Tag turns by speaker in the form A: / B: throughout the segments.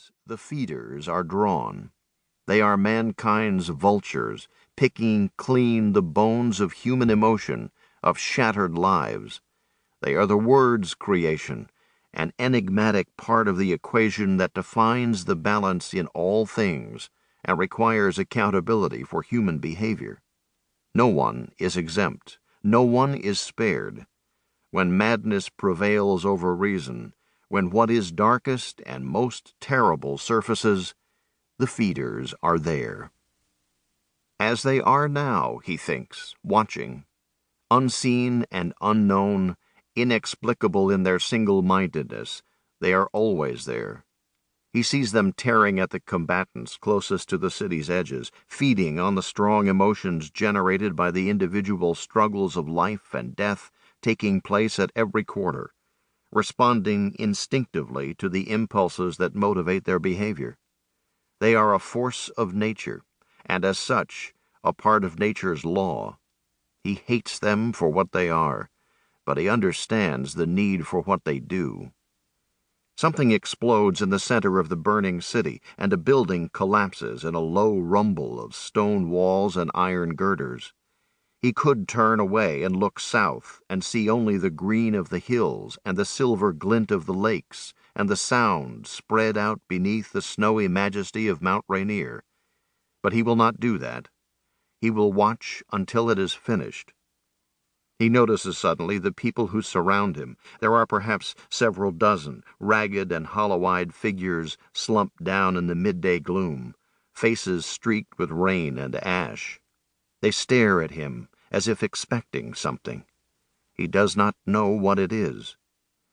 A: lines, the feeders are drawn. They are mankind's vultures, picking clean the bones of human emotion, of shattered lives. They are the word's creation, an enigmatic part of the equation that defines the balance in all things and requires accountability for human behavior. No one is exempt. No one is spared. When madness prevails over reason, when what is darkest and most terrible surfaces, the feeders are there. As they are now, he thinks, watching, unseen and unknown, inexplicable in their single-mindedness, they are always there. He sees them tearing at the combatants closest to the city's edges, feeding on the strong emotions generated by the individual struggles of life and death taking place at every quarter, responding instinctively to the impulses that motivate their behavior. They are a force of nature, and as such, a part of nature's law. He hates them for what they are, but he understands the need for what they do. Something explodes in the center of the burning city, and a building collapses in a low rumble of stone walls and iron girders. He could turn away and look south and see only the green of the hills and the silver glint of the lakes and the sound spread out beneath the snowy majesty of Mount Rainier. But he will not do that. He will watch until it is finished. He notices suddenly the people who surround him. There are perhaps several dozen, ragged and hollow-eyed figures slumped down in the midday gloom, faces streaked with rain and ash. They stare at him as if expecting something. He does not know what it is.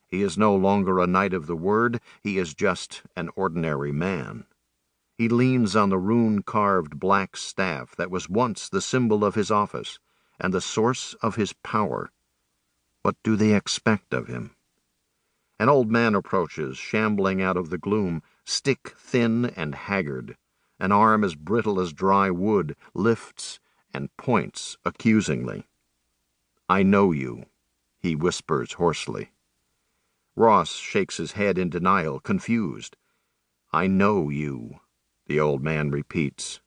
A: He is no longer a knight of the word, he is just an ordinary man. He leans on the rune-carved black staff that was once the symbol of his office and the source of his power. What do they expect of him? An old man approaches, shambling out of the gloom, stick-thin and haggard. An arm as brittle as dry wood lifts and points accusingly. "I know you," he whispers hoarsely. Ross shakes his head in denial, confused. "I know you," the old man repeats.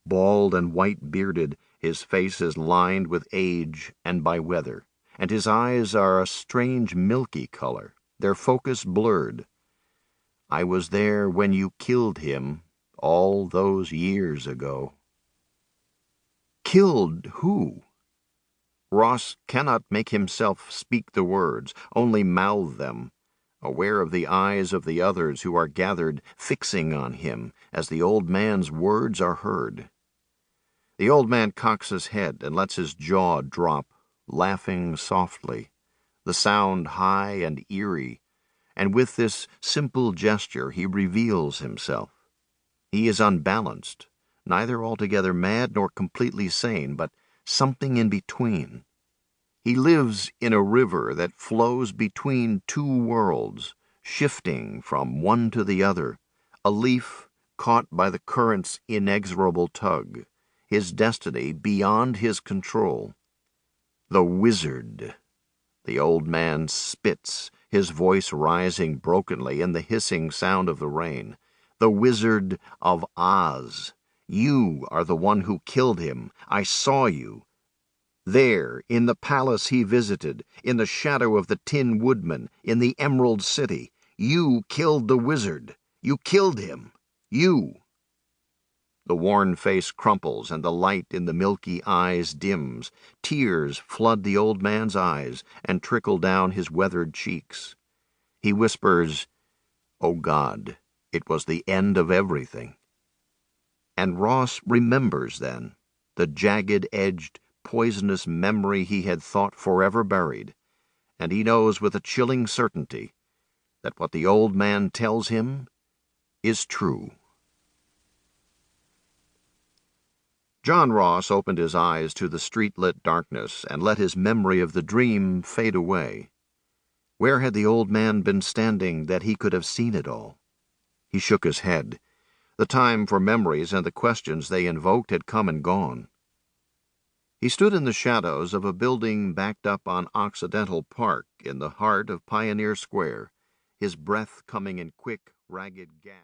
A: Bald and white-bearded, his face is lined with age and by weather, and his eyes are a strange milky color, their focus blurred. "I was there when you killed him, all those years ago." Killed who? Ross cannot make himself speak the words, only mouth them, aware of the eyes of the others who are gathered, fixing on him as the old man's words are heard. The old man cocks his head and lets his jaw drop, laughing softly, the sound high and eerie, and with this simple gesture he reveals himself. He is unbalanced, neither altogether mad nor completely sane, but something in between. He lives in a river that flows between two worlds, shifting from one to the other, a leaf caught by the current's inexorable tug, his destiny beyond his control. The wizard. The old man spits, his voice rising brokenly in the hissing sound of the rain. The Wizard of Oz. You are the one who killed him. I saw you. There, in the palace he visited, in the shadow of the Tin Woodman, in the Emerald City, you killed the wizard. You killed him. You. The worn face crumples and the light in the milky eyes dims. Tears flood the old man's eyes and trickle down his weathered cheeks. He whispers, "Oh God, it was the end of everything." And Ross remembers then the jagged-edged, poisonous memory he had thought forever buried, and he knows with a chilling certainty that what the old man tells him is true. John Ross opened his eyes to the street-lit darkness and let his memory of the dream fade away. Where had the old man been standing that he could have seen it all? He shook his head. The time for memories and the questions they invoked had come and gone. He stood in the shadows of a building backed up on Occidental Park in the heart of Pioneer Square, his breath coming in quick, ragged gasps.